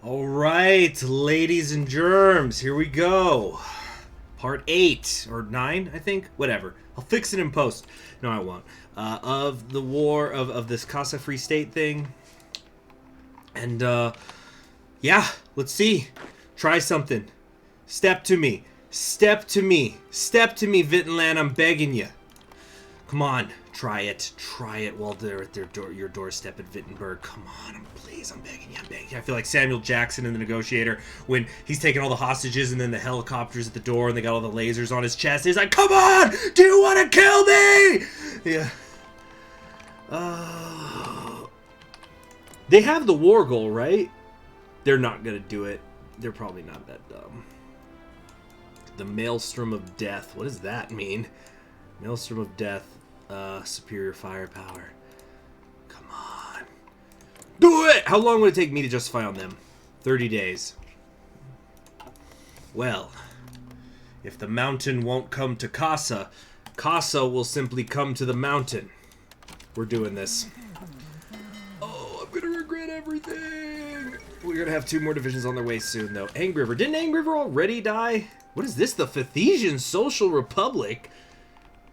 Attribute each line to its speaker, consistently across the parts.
Speaker 1: All right, ladies and germs, here we go. Part 8 or 9, I think. Whatever. I'll fix it in post. No, I won't. Of the war of this Kasa Free State thing. And yeah, let's see. Try something. Step to me. Step to me. Step to me, Vittenland. I'm begging you. Come on, try it. Try it while they're at your doorstep at Wittenberg. Come on, please, I'm begging you, I'm begging you. I feel like Samuel Jackson in The Negotiator when he's taking all the hostages and then the helicopter's at the door and they got all the lasers on his chest. He's like, come on, do you want to kill me? Yeah. They have the war goal, right? They're not going to do it. They're probably not that dumb. The Maelstrom of Death. What does that mean? Maelstrom of Death. Superior firepower. Come on. Do it! How long would it take me to justify on them? 30 days. Well, if the mountain won't come to Kasa, Kasa will simply come to the mountain. We're doing this. Oh, I'm gonna regret everything. We're gonna have 2 more divisions on their way soon, though. Angriver. Didn't Angriver already die? What is this? The Phathesian Social Republic?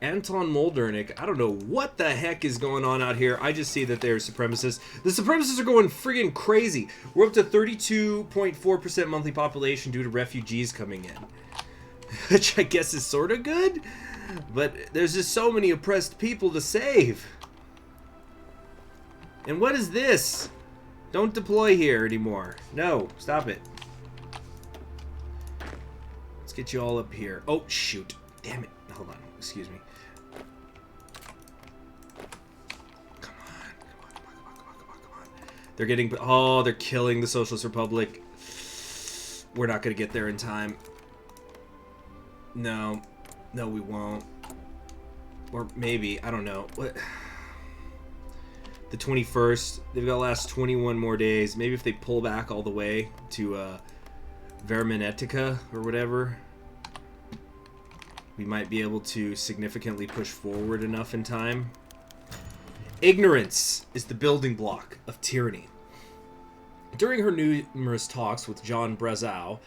Speaker 1: Anton Moldernick. I don't know what the heck is going on out here. I just see that they're supremacists. The supremacists are going friggin' crazy. We're up to 32.4% monthly population due to refugees coming in. Which I guess is sort of good. But there's just so many oppressed people to save. And what is this? Don't deploy here anymore. No, stop it. Let's get you all up here. Oh, shoot. Damn it. Hold on. Excuse me. Come on. They're getting... Oh, they're killing the Socialist Republic. We're not going to get there in time. No. No, we won't. Or maybe. I don't know. What? The 21st. They've got to last 21 more days. Maybe if they pull back all the way to Verminetica or whatever, we might be able to significantly push forward enough in time. Ignorance is the building block of tyranny. During her numerous talks with John Brazow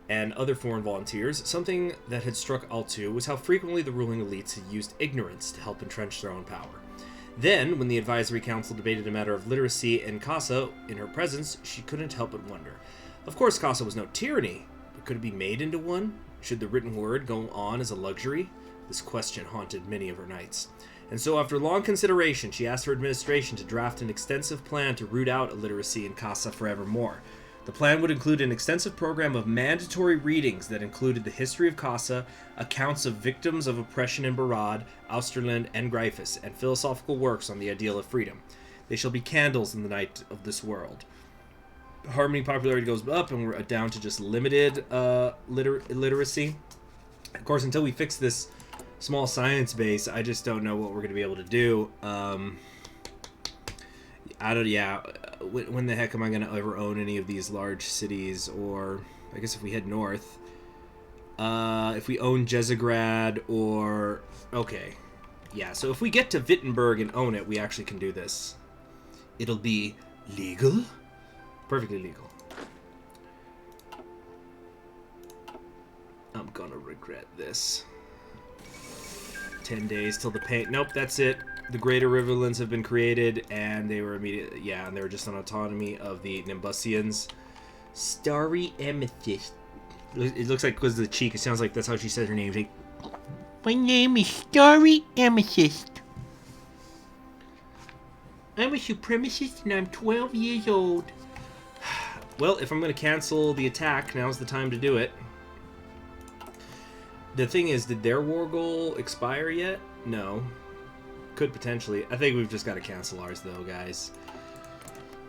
Speaker 1: and other foreign volunteers, something that had struck Altu was how frequently the ruling elites had used ignorance to help entrench their own power. Then, when the advisory council debated a matter of literacy in Kasa in her presence, she couldn't help but wonder. Of course, Kasa was no tyranny, but could it be made into one? Should the written word go on as a luxury? This question haunted many of her nights. And so after long consideration, she asked her administration to draft an extensive plan to root out illiteracy in Kasa forevermore. The plan would include an extensive program of mandatory readings that included the history of Kasa, accounts of victims of oppression in Barad, Austerland, and Gryphus, and philosophical works on the ideal of freedom. They shall be candles in the night of this world. Harmony popularity goes up, and we're down to just limited illiteracy. Of course, until we fix this small science base, I just don't know what we're going to be able to do. When the heck am I going to ever own any of these large cities? Or, I guess if we head north, if we own Jezegrad or... Okay. Yeah, so if we get to Wittenberg and own it, we actually can do this. It'll be legal? Perfectly legal. I'm gonna regret this. 10 days till the paint. Nope, that's it. The Greater Riverlands have been created, and they were immediately... Yeah, and they were just on autonomy of the Nimbusians. Starry Amethyst. It looks like because of the cheek, it sounds like that's how she said her name. Like,
Speaker 2: my name is Starry Amethyst. I'm a supremacist, and I'm 12 years old.
Speaker 1: Well, if I'm going to cancel the attack, now's the time to do it. The thing is, did their war goal expire yet? No. Could potentially. I think we've just got to cancel ours, though, guys.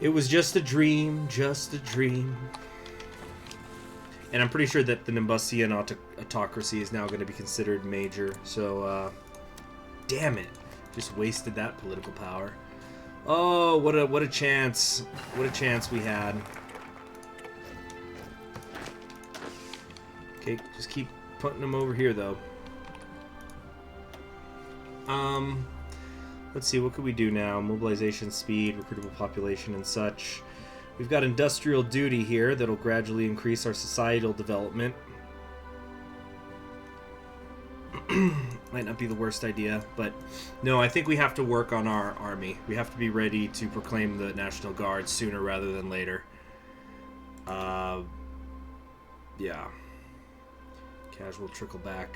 Speaker 1: It was just a dream, just a dream. And I'm pretty sure that the Nimbusian autocracy is now going to be considered major. So, damn it. Just wasted that political power. Oh, what a chance. What a chance we had. Okay, just keep putting them over here, though. Let's see, what could we do now? Mobilization speed, recruitable population, and such. We've got industrial duty here that'll gradually increase our societal development. Might not be the worst idea, but no, I think we have to work on our army. We have to be ready to proclaim the National Guard sooner rather than later. Yeah. Casual trickleback.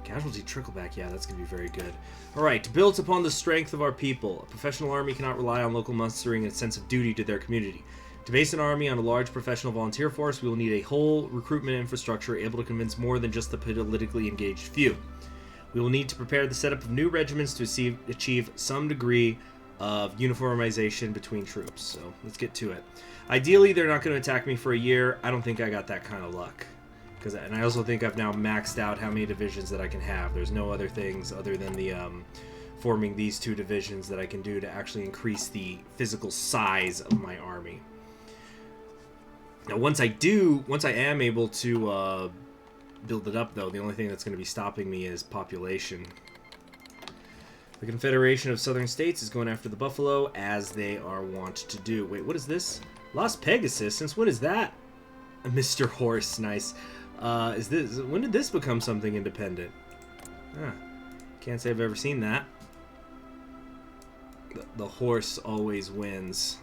Speaker 1: Casualty trickleback, yeah, that's going to be very good. Alright, built upon the strength of our people. A professional army cannot rely on local mustering and a sense of duty to their community. To base an army on a large professional volunteer force, we will need a whole recruitment infrastructure able to convince more than just the politically engaged few. We will need to prepare the setup of new regiments to achieve some degree of uniformization between troops. So, let's get to it. Ideally, they're not going to attack me for a year. I don't think I got that kind of luck. And I also think I've now maxed out how many divisions that I can have. There's no other things other than the forming these 2 divisions that I can do to actually increase the physical size of my army. Now, once I am able to build it up, though, the only thing that's going to be stopping me is population. The Confederation of Southern States is going after the buffalo, as they are wont to do. Wait, what is this? Las Pegasus? Since when is that? Mr. Horse, nice. When did this become something independent? Can't say I've ever seen that. The horse always wins.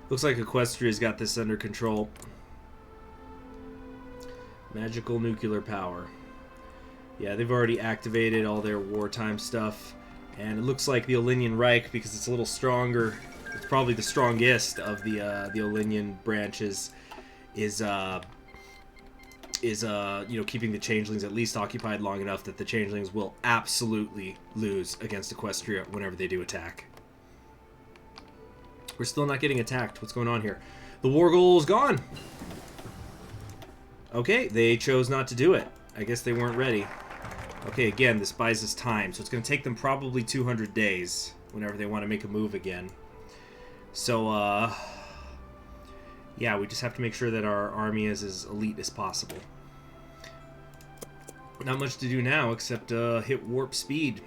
Speaker 1: Looks like Equestria's got this under control. Magical nuclear power. Yeah, they've already activated all their wartime stuff. And it looks like the Olinian Reich, because it's a little stronger, it's probably the strongest of the Olinian branches, is keeping the changelings at least occupied long enough that the changelings will absolutely lose against Equestria whenever they do attack. We're still not getting attacked. What's going on here? The war goal is gone. Okay, they chose not to do it. I guess they weren't ready. Okay, again, this buys us time, so it's going to take them probably 200 days whenever they want to make a move again. So, yeah, we just have to make sure that our army is as elite as possible. Not much to do now except hit warp speed.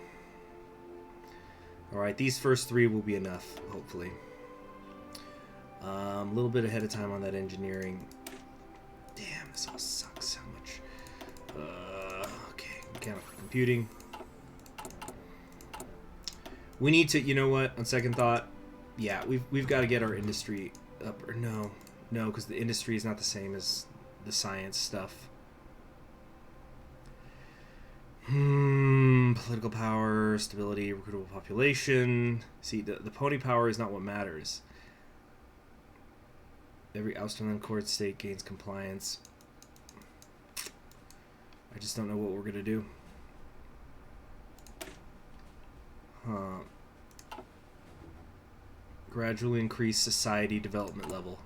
Speaker 1: Alright, these first 3 will be enough, hopefully. A little bit ahead of time on that engineering. Damn, this all sucks so much. Okay, mechanical computing. We need to, you know what, on second thought, yeah, we've got to get our industry up. Or no, because the industry is not the same as the science stuff. Political power, stability, recruitable population. See, the pony power is not what matters. Every Austerland court state gains compliance. I just don't know what we're gonna do. Gradually increase society development level.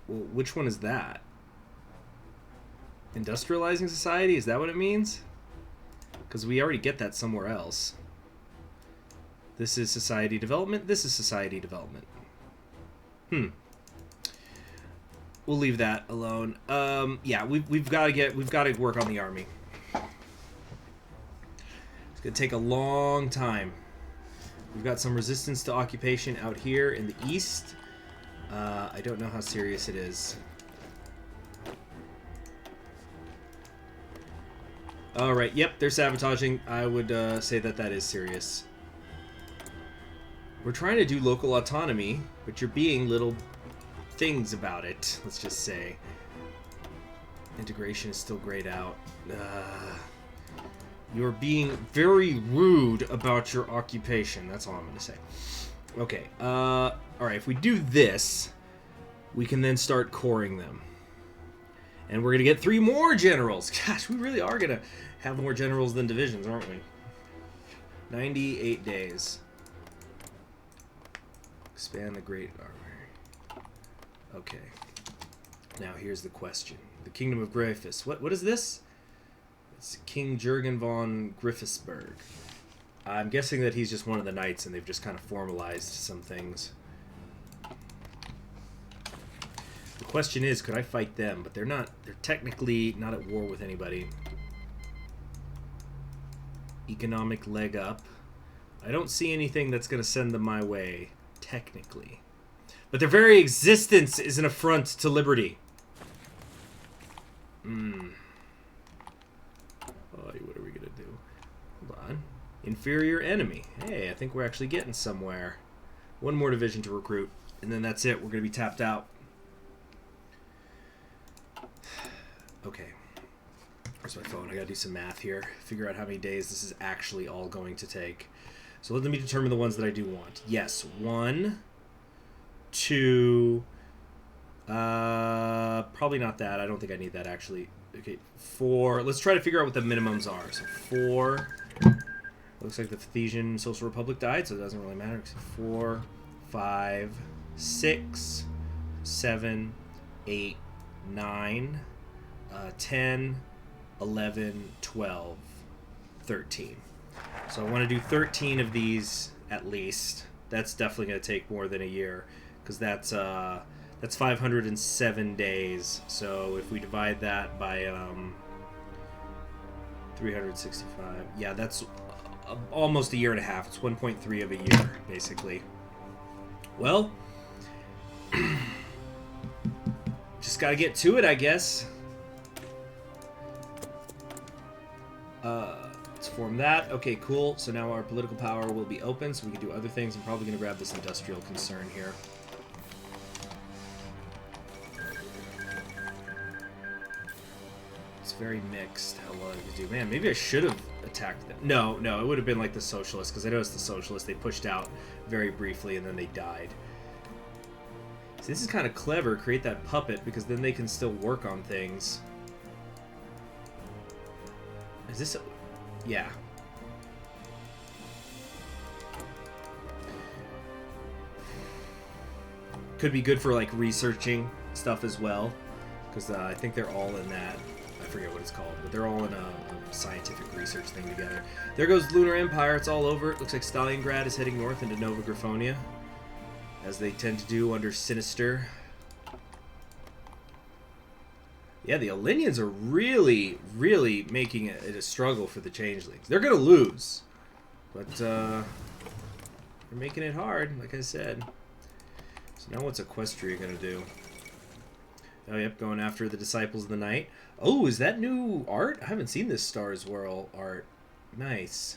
Speaker 1: Well, which one is that? Industrializing society? Is that what it means? Because we already get that somewhere else. This is society development. This is society development. We'll leave that alone. Yeah, we've got to work on the army. It's gonna take a long time. We've got some resistance to occupation out here in the east. I don't know how serious it is. Alright, yep, they're sabotaging. I would say that is serious. We're trying to do local autonomy, but you're being little things about it, let's just say. Integration is still grayed out. You're being very rude about your occupation. That's all I'm going to say. Okay, alright, if we do this, we can then start coring them. And we're going to get 3 more generals. Gosh, we really are going to have more generals than divisions, aren't we? 98 days. Expand the Great Armory. Okay. Now here's the question. The Kingdom of Griffis. What is this? It's King Jurgen von Griffisberg. I'm guessing that he's just one of the knights and they've just kind of formalized some things. The question is, could I fight them? But they're technically not at war with anybody. Economic leg up. I don't see anything that's going to send them my way, technically. But their very existence is an affront to liberty. Oh, what are we going to do? Hold on. Inferior enemy. Hey, I think we're actually getting somewhere. One more division to recruit, and then that's it. We're going to be tapped out. Okay. Where's my phone? I got to do some math here. Figure out how many days this is actually all going to take. So let me determine the ones that I do want. Yes, 1, 2, probably not that. I don't think I need that, actually. Okay, 4. Let's try to figure out what the minimums are. So 4. Looks like the Thesian Social Republic died, so it doesn't really matter. 4, 5, 6, 7, 8, 9, 10, 11, 12, 13. So I want to do 13 of these at least. That's definitely going to take more than a year, because that's 507 days. So if we divide that by 365, yeah, that's almost a year and a half. It's 1.3 of a year, basically. Well, just got to get to it, I guess. Let's form that. Okay, cool. So now our political power will be open, so we can do other things. I'm probably going to grab this industrial concern here. It's very mixed how well I can do. Man, maybe I should have attacked them. No, it would have been like the socialists, because I noticed the socialists, they pushed out very briefly and then they died. See, this is kind of clever. Create that puppet, because then they can still work on things. Is this... Yeah. Could be good for, like, researching stuff as well. Because I think they're all in that... I forget what it's called. But they're all in a scientific research thing together. There goes Lunar Empire. It's all over. It looks like Stalingrad is heading north into Nova Griffonia, as they tend to do under Sinister. Yeah, the Olinians are really, really making it a struggle for the Changelings. They're going to lose. But, they're making it hard, like I said. So now what's Equestria going to do? Oh, yep, going after the Disciples of the Night. Oh, is that new art? I haven't seen this Stars Whirl art. Nice.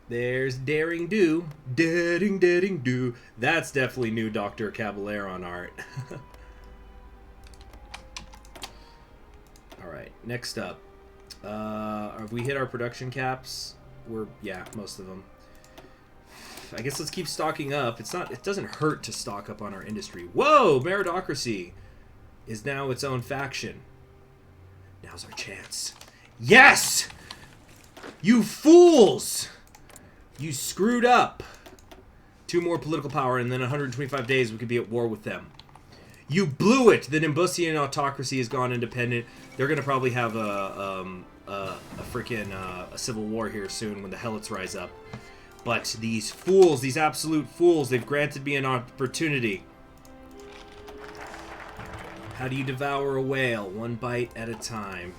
Speaker 1: There's Daring Do. Daring Do. That's definitely new Dr. Caballeron art. Alright, next up. Have we hit our production caps? Yeah, most of them. I guess let's keep stocking up. It doesn't hurt to stock up on our industry. Whoa! Meritocracy is now its own faction. Now's our chance. Yes! You fools! You screwed up. 2 more political power, and then 125 days we could be at war with them. You blew it! The Nimbusian autocracy has gone independent. They're going to probably have a civil war here soon when the Helots rise up. But these fools, these absolute fools, they've granted me an opportunity. How do you devour a whale? 1 bite at a time.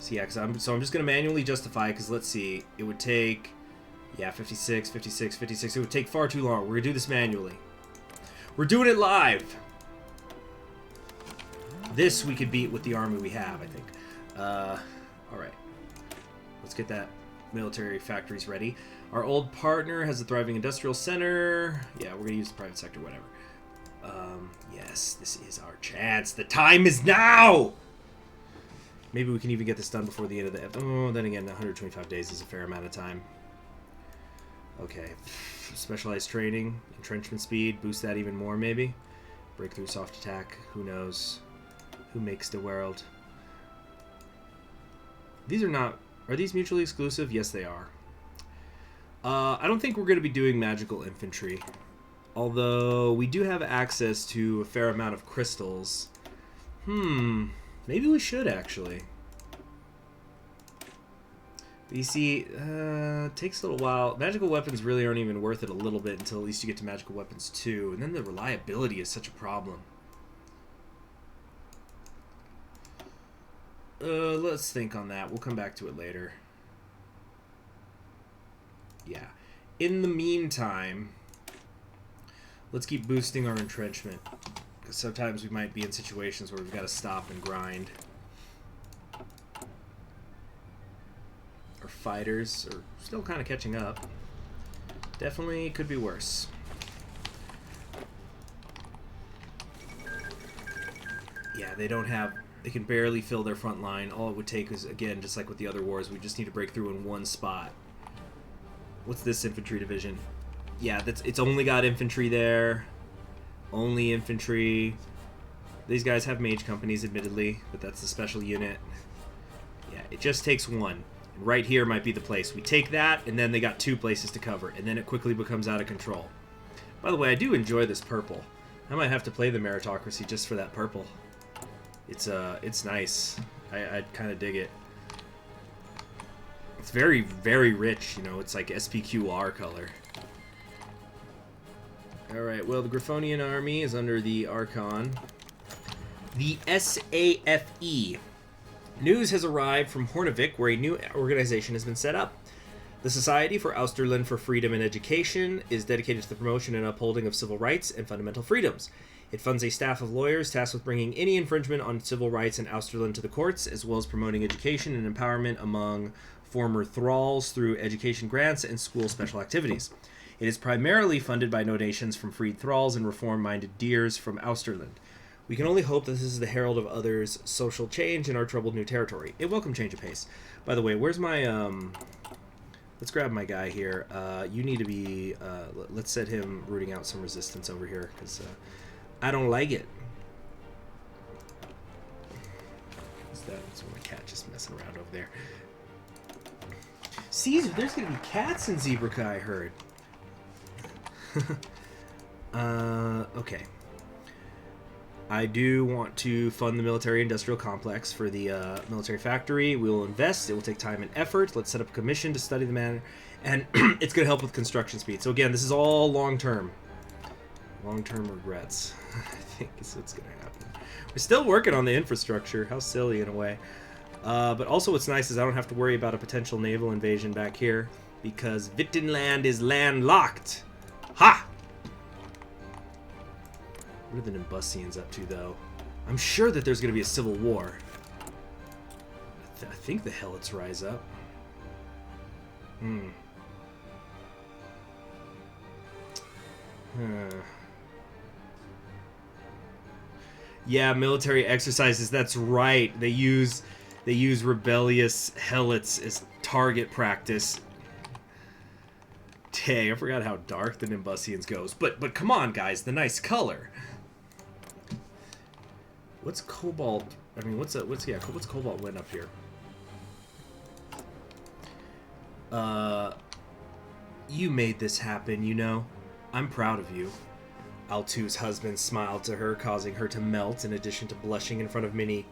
Speaker 1: So yeah, so I'm just going to manually justify, because let's see, it would take, yeah, 56, 56, 56. It would take far too long. We're going to do this manually. We're doing it live. This we could beat with the army we have, I think. Alright. Let's get that military factories ready. Our old partner has a thriving industrial center. Yeah, we're going to use the private sector, whatever. Yes, this is our chance. The time is now! Maybe we can even get this done before the end of the... Oh, then again, 125 days is a fair amount of time. Okay. Specialized training, entrenchment speed, boost that even more, maybe. Breakthrough soft attack, who knows? Who makes the world? These are not... Are these mutually exclusive? Yes, they are. I don't think we're going to be doing magical infantry. Although, we do have access to a fair amount of crystals. Maybe we should, actually. But you see, it takes a little while. Magical weapons really aren't even worth it a little bit until at least you get to magical weapons 2. And then the reliability is such a problem. Let's think on that. We'll come back to it later. Yeah. In the meantime, let's keep boosting our entrenchment. Because sometimes we might be in situations where we've got to stop and grind. Our fighters are still kind of catching up. Definitely could be worse. Yeah, they don't have... They can barely fill their front line. All it would take is, again, just like with the other wars, we just need to break through in one spot. What's this infantry division? Yeah, it's only got infantry there. Only infantry. These guys have mage companies, admittedly, but that's the special unit. Yeah, it just takes one. Right here might be the place. We take that, and then they got 2 places to cover, and then it quickly becomes out of control. By the way, I do enjoy this purple. I might have to play the meritocracy just for that purple. It's nice. I kind of dig it. It's very, very rich, you know. It's like SPQR color. Alright, well, the Griffonian army is under the Archon. The SAFE. News has arrived from Hornevik, where a new organization has been set up. The Society for Austerland for Freedom and Education is dedicated to the promotion and upholding of civil rights and fundamental freedoms. It funds a staff of lawyers tasked with bringing any infringement on civil rights in Austerland to the courts, as well as promoting education and empowerment among former thralls through education grants and school special activities. It is primarily funded by donations from freed thralls and reform-minded deers from Austerland. We can only hope that this is the herald of others' social change in our troubled new territory. A welcome change of pace. By the way, where's my, let's grab my guy here. You need to be, let's set him rooting out some resistance over here, because, I don't like it. What's that? It's my cat just messing around over there. Caesar, there's gonna be cats in Zebraca, I heard. Okay. I do want to fund the military-industrial complex for the military factory. We will invest. It will take time and effort. Let's set up a commission to study the matter. And it's going to help with construction speed. So again, this is all long-term. Long-term regrets. I think is what's going to happen. We're still working on the infrastructure. How silly in a way. But also what's nice is I don't have to worry about a potential naval invasion back here. Because Vittenland is landlocked. Ha! What are the Nimbusians up to, though? I'm sure that there's going to be a civil war. I think the Helots rise up. Yeah, military exercises. That's right. They use rebellious Helots as target practice. Dang, I forgot how dark the Nimbusians goes. But come on, guys, the nice color. What's Cobalt? I mean, what's Cobalt win up here? You made this happen, you know. I'm proud of you. Altu's husband smiled to her, causing her to melt, in addition to blushing in front of many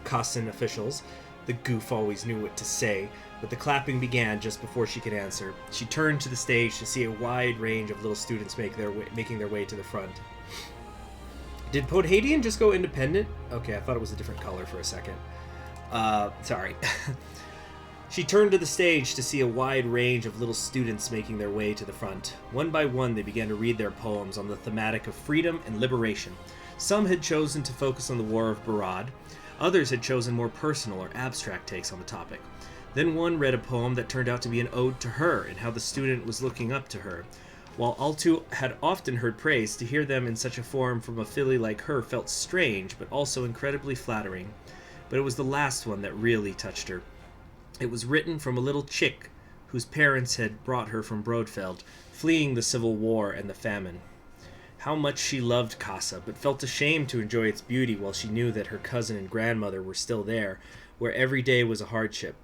Speaker 1: Kasan officials. The goof always knew what to say, but the clapping began just before she could answer. She turned to the stage to see a wide range of little students making their way to the front. Did Podhadian just go independent? Okay, I thought it was a different color for a second. Sorry. She turned to the stage to see a wide range of little students making their way to the front. One by one, they began to read their poems on the thematic of freedom and liberation. Some had chosen to focus on the War of Barad. Others had chosen more personal or abstract takes on the topic. Then one read a poem that turned out to be an ode to her and how the student was looking up to her. While Altu had often heard praise, to hear them in such a form from a filly like her felt strange, but also incredibly flattering. But it was the last one that really touched her. It was written from a little chick whose parents had brought her from Brodfeld, fleeing the civil war and the famine. How much she loved Kasa, but felt ashamed to enjoy its beauty while she knew that her cousin and grandmother were still there, where every day was a hardship.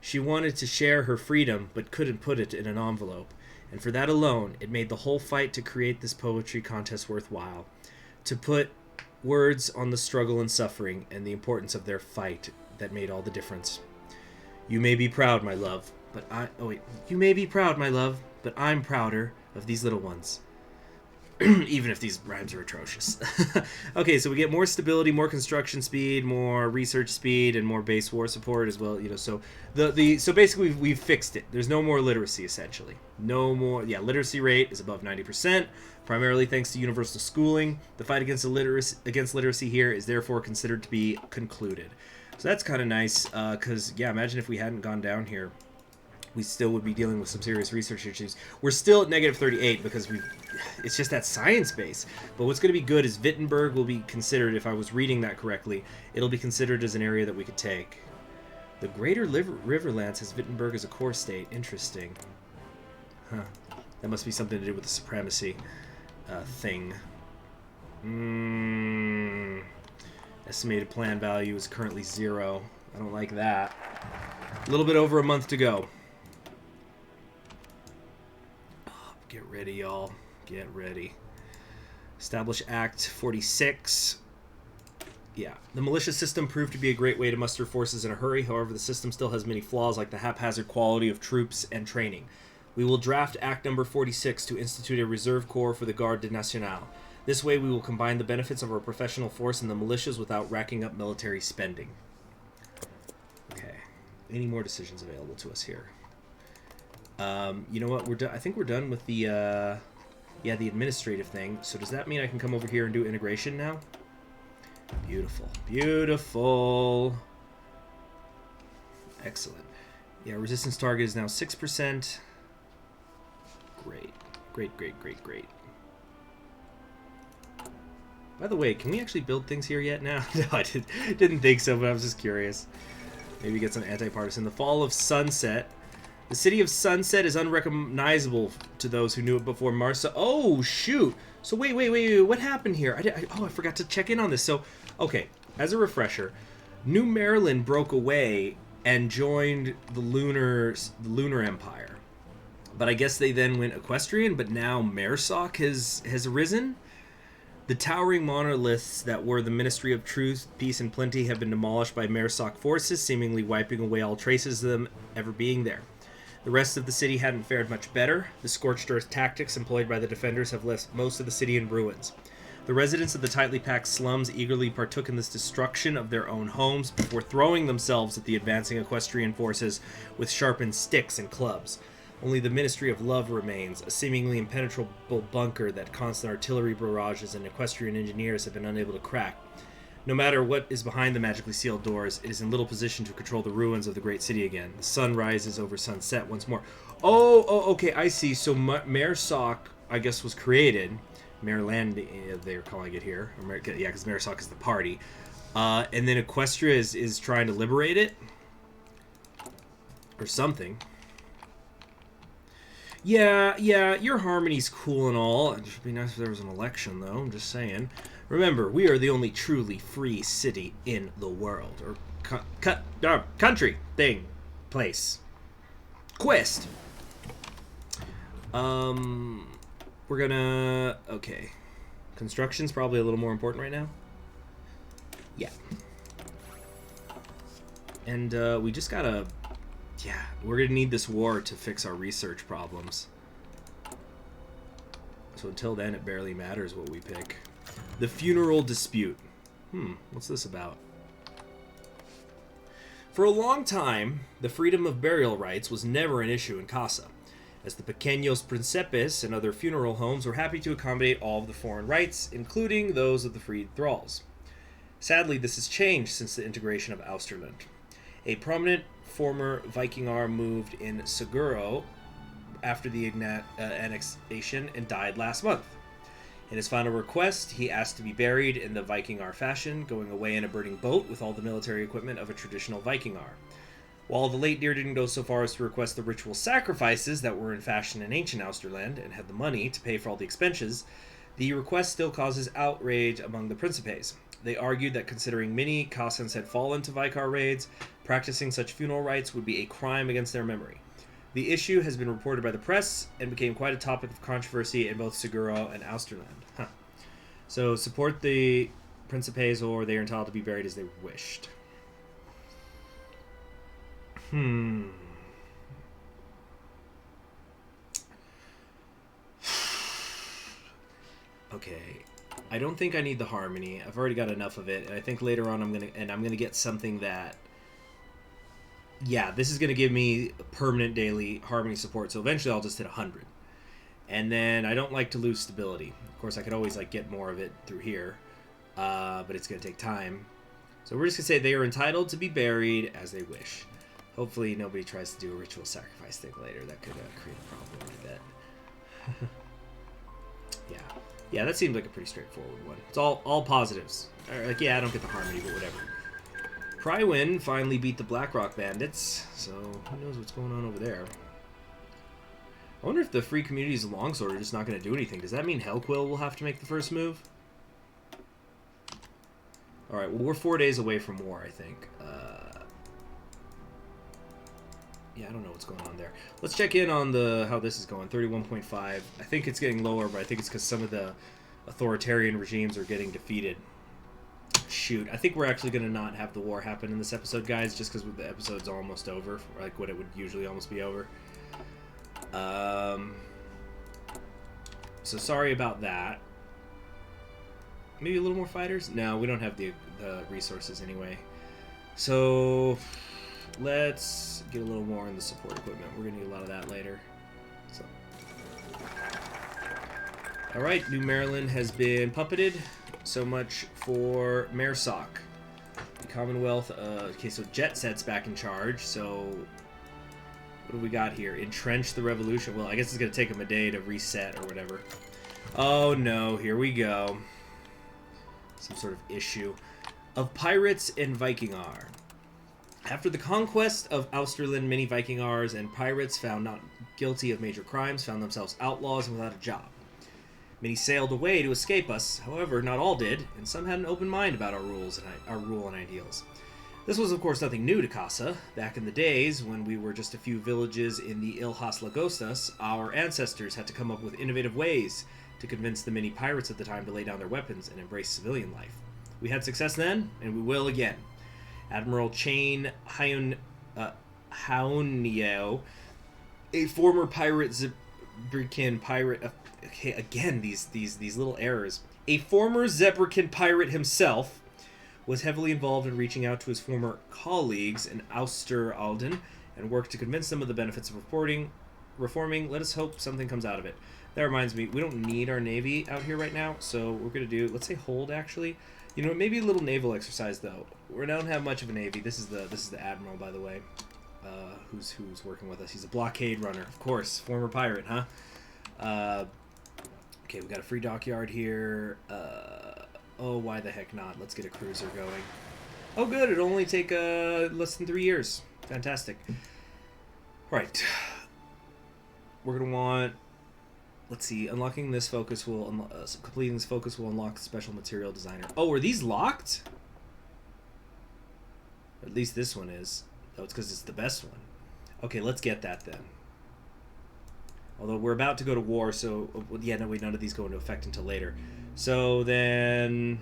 Speaker 1: She wanted to share her freedom, but couldn't put it in an envelope. And for that alone, it made the whole fight to create this poetry contest worthwhile. To put words on the struggle and suffering and the importance of their fight that made all the difference. You may be proud, my love, but You may be proud, my love, but I'm prouder of these little ones. Even if these rhymes are atrocious. Okay, so we get more stability, more construction speed, more research speed, and more base war support as well. So so basically we've fixed it. There's no more literacy essentially. No more. Yeah, literacy rate is above 90%, primarily thanks to universal schooling. The fight against literacy here is therefore considered to be concluded. So that's kind of nice, because yeah, imagine if we hadn't gone down here. We still would be dealing with some serious research issues. We're still at negative 38 because it's just that science base. But what's going to be good is Wittenberg will be considered, if I was reading that correctly, it'll be considered as an area that we could take. The Greater Riverlands has Wittenberg as a core state. Interesting. Huh. That must be something to do with the supremacy thing. Estimated plan value is currently 0. I don't like that. A little bit over a month to go. Get ready, y'all. Get ready. Establish Act 46. Yeah. The militia system proved to be a great way to muster forces in a hurry. However, the system still has many flaws, like the haphazard quality of troops and training. We will draft Act number 46 to institute a reserve corps for the Garde Nationale. This way, we will combine the benefits of our professional force and the militias without racking up military spending. Okay. Any more decisions available to us here? You know what? I think we're done with the the administrative thing. So does that mean I can come over here and do integration now? Beautiful, beautiful, excellent. Yeah, resistance target is now 6%. Great, great, great, great, great. By the way, can we actually build things here yet now? No, I didn't think so, but I was just curious. Maybe get some anti-partisan. The fall of Sunset. The city of Sunset is unrecognizable to those who knew it before Marsa. Oh, shoot. So wait. What happened here? I forgot to check in on this. So, okay, as a refresher, New Maryland broke away and joined the Lunar Empire. But I guess they then went Equestrian, but now Marsoc has arisen. The towering monoliths that were the Ministry of Truth, Peace, and Plenty have been demolished by Marsoc forces, seemingly wiping away all traces of them ever being there. The rest of the city hadn't fared much better. The scorched earth tactics employed by the defenders have left most of the city in ruins. The residents of the tightly packed slums eagerly partook in this destruction of their own homes before throwing themselves at the advancing equestrian forces with sharpened sticks and clubs. Only the Ministry of Love remains, a seemingly impenetrable bunker that constant artillery barrages and equestrian engineers have been unable to crack. No matter what is behind the magically sealed doors, it is in little position to control the ruins of the great city again. The sun rises over sunset once more. Oh, okay, I see. So Marsoc, I guess, was created. Maryland, they're calling it here. Yeah, because Marsoc is the party. And then Equestria is trying to liberate it. Or something. Yeah, your harmony's cool and all. It would be nice if there was an election, though. I'm just saying. Remember, we are the only truly free city in the world. Or country. Thing. Place. Quest. We're gonna... Okay. Construction's probably a little more important right now. Yeah. And, we just gotta... Yeah, we're gonna need this war to fix our research problems. So until then, it barely matters what we pick. The funeral dispute. What's this about? For a long time, the freedom of burial rites was never an issue in Kasa, as the Pequeños Príncipes and other funeral homes were happy to accommodate all of the foreign rites, including those of the freed thralls. Sadly, this has changed since the integration of Austerland. A prominent former Vikingar moved in Seguro after the annexation and died last month. In his final request, he asked to be buried in the Vikingar fashion, going away in a burning boat with all the military equipment of a traditional Vikingar. While the late deer didn't go so far as to request the ritual sacrifices that were in fashion in ancient Austerland and had the money to pay for all the expenses, the request still causes outrage among the Principes. They argued that considering many Kassans had fallen to Vicar raids, practicing such funeral rites would be a crime against their memory. The issue has been reported by the press and became quite a topic of controversy in both Seguro and Austerland. So support the Principes or they are entitled to be buried as they wished. Okay, I don't think I need the harmony. I've already got enough of it, and I think later on I'm gonna get something that, yeah, this is gonna give me permanent daily harmony support. So eventually I'll just hit 100, and then I don't like to lose stability. Of course, I could always like get more of it through here, but it's gonna take time. So we're just gonna say they are entitled to be buried as they wish. Hopefully nobody tries to do a ritual sacrifice thing later. That could create a problem, I bet. Yeah. Yeah, that seems like a pretty straightforward one. It's all positives. Like, yeah, I don't get the harmony, but whatever. Prywin finally beat the Blackrock Bandits, so who knows what's going on over there. I wonder if the Free Communities longsword are just not going to do anything. Does that mean Hellquill will have to make the first move? Alright, well, we're 4 days away from war, I think. Yeah, I don't know what's going on there. Let's check in on how this is going. 31.5. I think it's getting lower, but I think it's because some of the authoritarian regimes are getting defeated. Shoot, I think we're actually going to not have the war happen in this episode, guys, just because the episode's almost over, like what it would usually almost be over. So sorry about that. Maybe a little more fighters? No, we don't have the resources anyway. So let's get a little more in the support equipment. We're going to need a lot of that later. So. Alright, New Maryland has been puppeted. So much for Mersock. The Commonwealth, okay, so Jet Set's back in charge, so what do we got here? Entrench the revolution. Well, I guess it's going to take them a day to reset or whatever. Oh no, here we go. Some sort of issue. Of pirates and Vikingar. After the conquest of Austerland, many Vikingars and pirates found not guilty of major crimes found themselves outlaws and without a job. Many sailed away to escape us, however, not all did, and some had an open mind about our rule and ideals. This was, of course, nothing new to Kasa. Back in the days, when we were just a few villages in the Ilhas Lagostas, our ancestors had to come up with innovative ways to convince the many pirates at the time to lay down their weapons and embrace civilian life. We had success then, and we will again. Admiral Chain Haunio, a former pirate Zebrikin pirate... Okay, again, these little errors. A former Zebrikin pirate himself was heavily involved in reaching out to his former colleagues in Austeralden and worked to convince them of the benefits of reforming. Let us hope something comes out of it. That reminds me, we don't need our navy out here right now, so we're going to do, let's say hold, actually. You know, maybe a little naval exercise, though. We don't have much of a navy. This is the admiral, by the way, who's working with us. He's a blockade runner, of course. Former pirate, huh? Okay, we got a free dockyard here. Oh, why the heck not? Let's get a cruiser going. Oh, good. It'll only take less than 3 years. Fantastic. Right. We're going to want... Let's see. Unlocking this focus will... completing this focus will unlock special material designer. Oh, are these locked? At least this one is. Oh, it's because it's the best one. Okay, let's get that then. Although we're about to go to war, so... Yeah, no, wait, none of these go into effect until later. So then...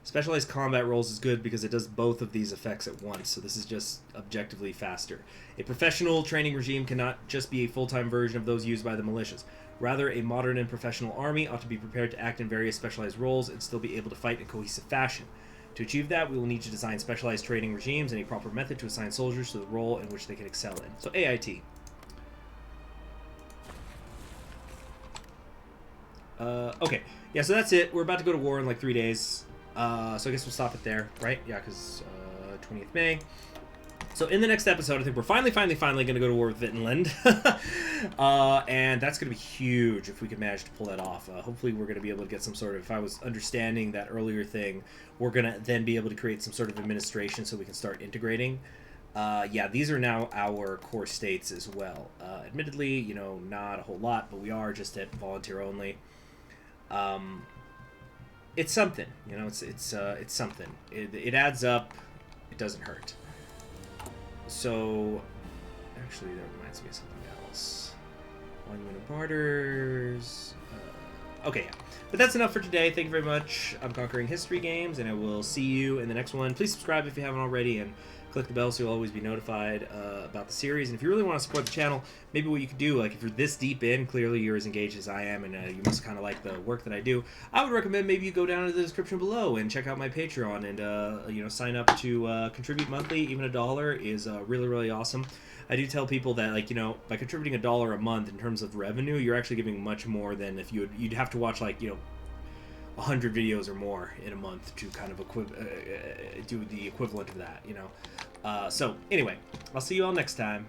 Speaker 1: Specialized combat rolls is good because it does both of these effects at once, so this is just objectively faster. A professional training regime cannot just be a full-time version of those used by the militias. Rather, a modern and professional army ought to be prepared to act in various specialized roles and still be able to fight in cohesive fashion. To achieve that, we will need to design specialized training regimes and a proper method to assign soldiers to the role in which they can excel in. So AIT. Okay. Yeah, so that's it. We're about to go to war in like 3 days. So I guess we'll stop it there, right? Yeah, because 20th May. So in the next episode, I think we're finally going to go to war with Vinland. And that's going to be huge if we can manage to pull that off. Hopefully we're going to be able to get some sort of, if I was understanding that earlier thing, we're going to then be able to create some sort of administration so we can start integrating. Yeah, these are now our core states as well. Admittedly, you know, not a whole lot, but we are just at volunteer only. It's something, you know, it's something. It adds up. It doesn't hurt. So, actually, that reminds me of something else. Monument of Martyrs. Okay, yeah. But that's enough for today. Thank you very much. I'm Conquering History Games, and I will see you in the next one. Please subscribe if you haven't already, and Click the bell so you'll always be notified about the series. And if you really want to support the channel, maybe what you could do, like if you're this deep in, clearly you're as engaged as I am, and you must kind of like the work that I do, I would recommend maybe you go down to the description below and check out my Patreon and sign up to contribute monthly. Even $1 is really, really awesome. I do tell people that, like, by contributing $1 a month in terms of revenue, you're actually giving much more than if you'd have to watch, like, 100 videos or more in a month to kind of do the equivalent of that, So, anyway, I'll see you all next time.